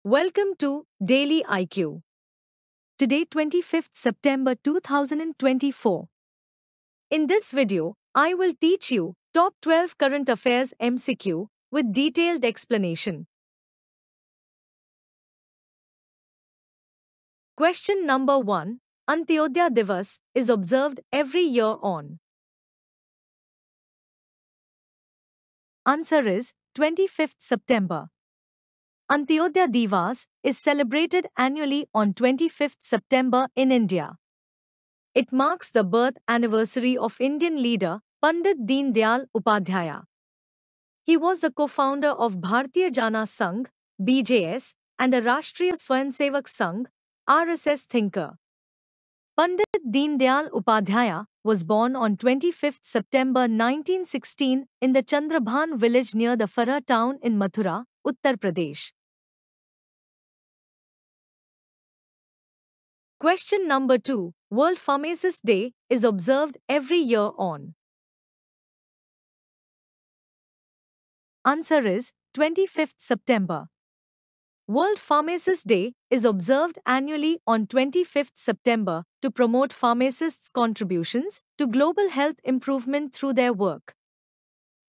Welcome to Daily IQ. Today 25th September 2024. In this video, I will teach you top 12 current affairs MCQ with detailed explanation. Question number 1. Antyodaya Divas is observed every year on. Answer is 25th September. Antyodaya Divas is celebrated annually on 25th September in India. It marks the birth anniversary of Indian leader Pandit Deen Dayal Upadhyaya. He was the co-founder of Bharatiya Jana Sangh (BJS) and a Rashtriya Swayamsevak Sangh (RSS) thinker. Pandit Deen Dayal Upadhyaya was born on 25th September 1916 in the Chandrabhan village near the Farah town in Mathura, Uttar Pradesh. Question number 2. World Pharmacist Day is observed every year on. Answer is 25th September. World Pharmacist Day is observed annually on 25th September to promote pharmacists' contributions to global health improvement through their work.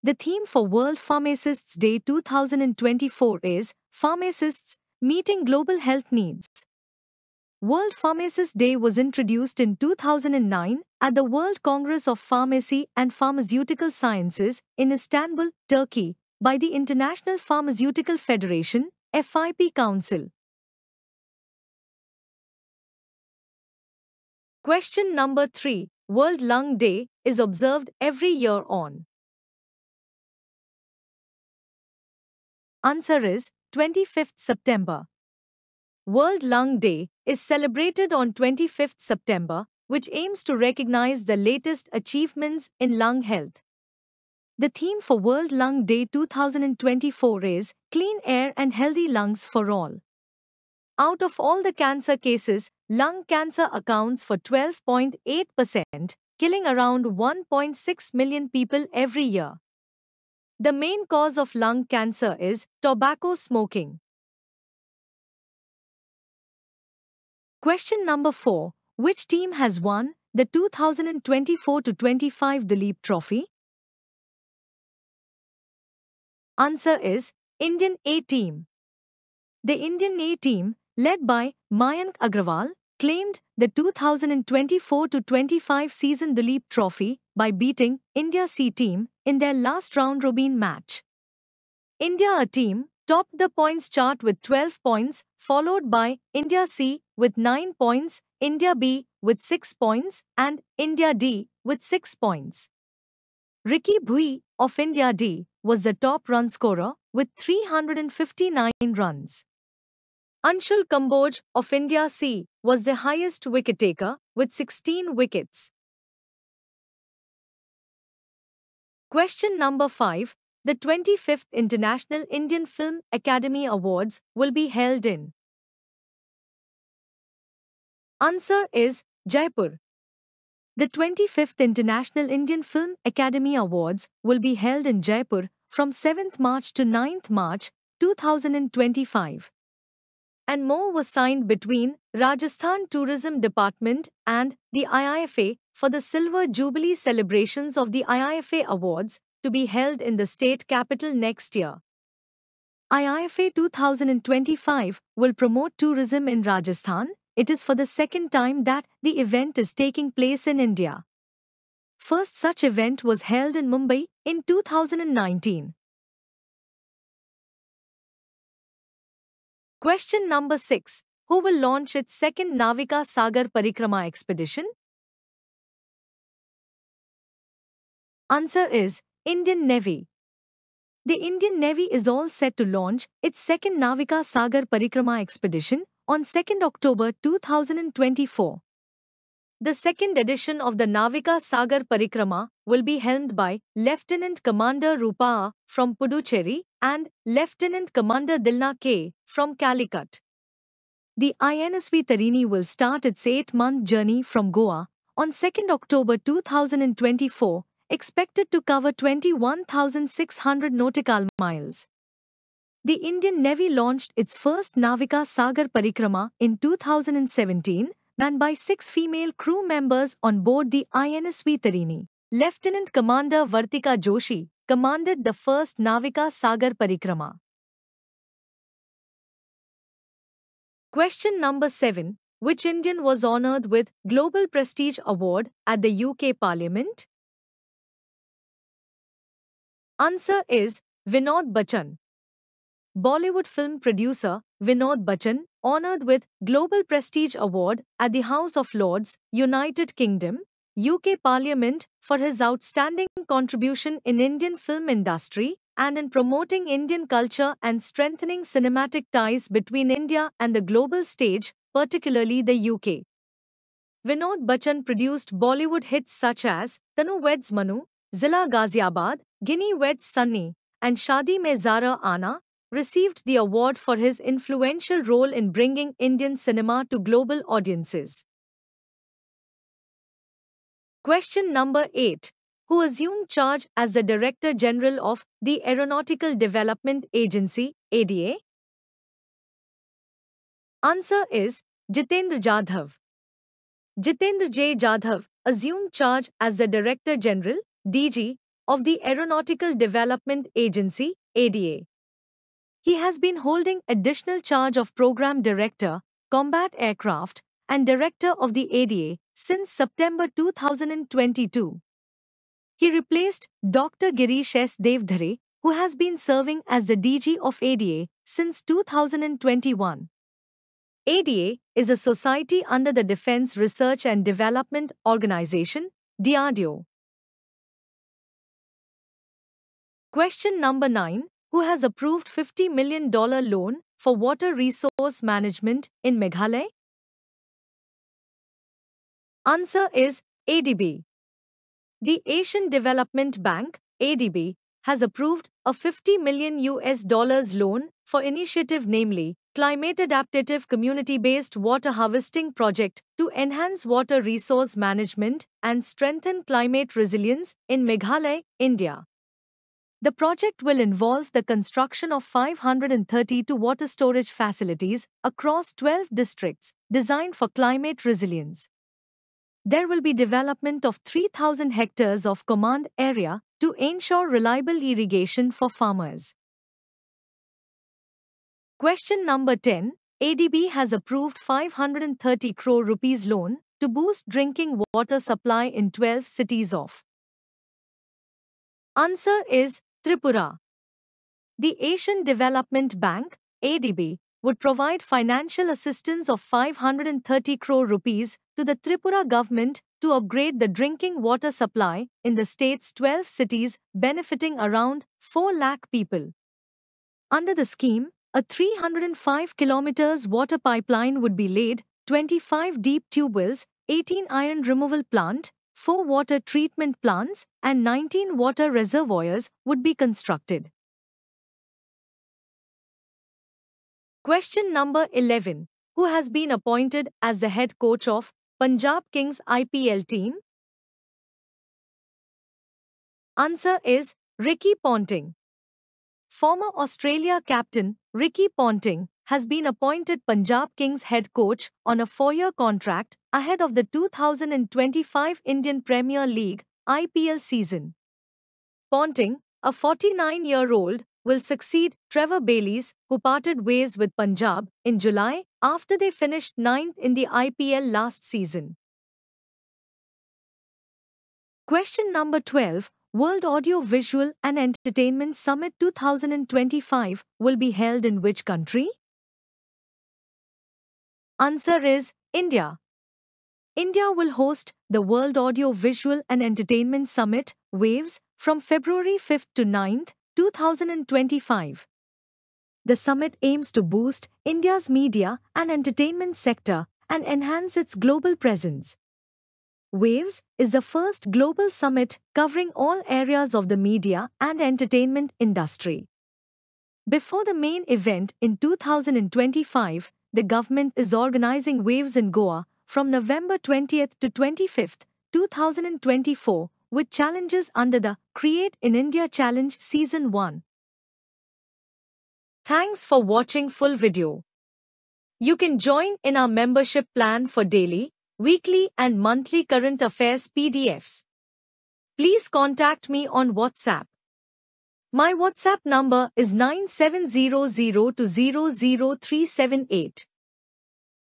The theme for World Pharmacists Day 2024 is Pharmacists Meeting Global Health Needs. World Pharmacist Day was introduced in 2009 at the World Congress of Pharmacy and Pharmaceutical Sciences in Istanbul, Turkey, by the International Pharmaceutical Federation (FIP) Council. Question number 3. World Lung Day is observed every year on. Answer is 25th September. World Lung Day is celebrated on 25th September, which aims to recognize the latest achievements in lung health. The theme for World Lung Day 2024 is Clean Air and Healthy Lungs for All. Out of all the cancer cases, lung cancer accounts for 12.8%, killing around 1.6 million people every year. The main cause of lung cancer is tobacco smoking. Question number 4. Which team has won the 2024-25 Duleep Trophy? Answer is Indian A team. The Indian A team, led by Mayank Agrawal, claimed the 2024-25 season Duleep Trophy by beating India C team in their last round-robin match. India A team topped the points chart with 12 points, followed by India C with 9 points, India B with 6 points, and India D with 6 points. Ricky Bhui of India D was the top run scorer with 359 runs. Anshul Kamboj of India C was the highest wicket taker with 16 wickets. Question number 5. The 25th International Indian Film Academy Awards will be held in. Answer is Jaipur. The 25th International Indian Film Academy Awards will be held in Jaipur from 7th March to 9th March 2025. And more was signed between Rajasthan Tourism Department and the IIFA for the Silver Jubilee celebrations of the IIFA Awards to be held in the state capital next year. IIFA 2025 will promote tourism in Rajasthan. It is for the second time that the event is taking place in India. First such event was held in Mumbai in 2019. Question number 6. Who will launch its second Navika Sagar Parikrama expedition? Answer is Indian Navy. The Indian Navy is all set to launch its second Navika Sagar Parikrama expedition on 2nd October 2024. The second edition of the Navika Sagar Parikrama will be helmed by Lieutenant Commander Rupaa from Puducherry and Lieutenant Commander Dilna K from Calicut. The INSV Tarini will start its 8-month journey from Goa on 2nd October 2024, expected to cover 21,600 nautical miles. The Indian Navy launched its first Navika Sagar Parikrama in 2017, manned by 6 female crew members on board the INS Tarini. Lieutenant Commander Vartika Joshi commanded the first Navika Sagar Parikrama. Question number 7. Which Indian was honoured with Global Prestige Award at the UK Parliament? Answer is Vinod Bachchan. Bollywood film producer Vinod Bachchan, honoured with Global Prestige Award at the House of Lords, United Kingdom, UK Parliament for his outstanding contribution in Indian film industry and in promoting Indian culture and strengthening cinematic ties between India and the global stage, particularly the UK. Vinod Bachchan produced Bollywood hits such as Tanu Weds Manu, Zilla Ghaziabad, Ginny Weds Sunny, and Shadi Mein Zara Ana, received the award for his influential role in bringing Indian cinema to global audiences. Question number 8. Who assumed charge as the Director General of the Aeronautical Development Agency, ADA? Answer is Jitendra Jadhav. Jitendra J. Jadhav assumed charge as the Director General, DG, of the Aeronautical Development Agency, ADA. He has been holding additional charge of Program Director, Combat Aircraft, and Director of the ADA since September 2022. He replaced Dr. Girish S. Devdhare, who has been serving as the DG of ADA since 2021. ADA is a society under the Defense Research and Development Organization, DRDO. Question number 9. Who has approved $50 million loan for water resource management in Meghalaya? Answer is ADB. The Asian Development Bank, ADB, has approved a $50 million loan for initiative namely Climate Adaptive Community-Based Water Harvesting Project to enhance water resource management and strengthen climate resilience in Meghalaya, India. The project will involve the construction of 532 water storage facilities across 12 districts designed for climate resilience. There will be development of 3,000 hectares of command area to ensure reliable irrigation for farmers. Question number 10. ADB has approved 530 crore rupees loan to boost drinking water supply in 12 cities of. Answer is Tripura. The Asian Development Bank, ADB, would provide financial assistance of 530 crore rupees to the Tripura government to upgrade the drinking water supply in the state's 12 cities, benefiting around 4 lakh people. Under the scheme, a 305 kilometers water pipeline would be laid, 25 deep tube wells, 18 iron removal plant, 4 water treatment plants, and 19 water reservoirs would be constructed. Question number 11. Who has been appointed as the head coach of Punjab Kings IPL team? Answer is Ricky Ponting. Former Australia captain Ricky Ponting has been appointed Punjab Kings head coach on a 4-year contract ahead of the 2025 Indian Premier League IPL season. Ponting, a 49-year-old, will succeed Trevor Bayliss, who parted ways with Punjab in July after they finished 9th in the IPL last season. Question number 12. World Audio Visual and Entertainment Summit 2025 will be held in which country? Answer is India. India will host the World Audio Visual and Entertainment Summit, WAVES, from February 5th to 9th, 2025. The summit aims to boost India's media and entertainment sector and enhance its global presence. WAVES is the first global summit covering all areas of the media and entertainment industry. Before the main event in 2025, the government is organizing WAVES in Goa from November 20th to 25th, 2024, with challenges under the Create in India Challenge Season 1. Thanks for watching full video. You can join in our membership plan for daily, weekly and monthly current affairs PDFs. Please contact me on WhatsApp. My WhatsApp number is 9700200378.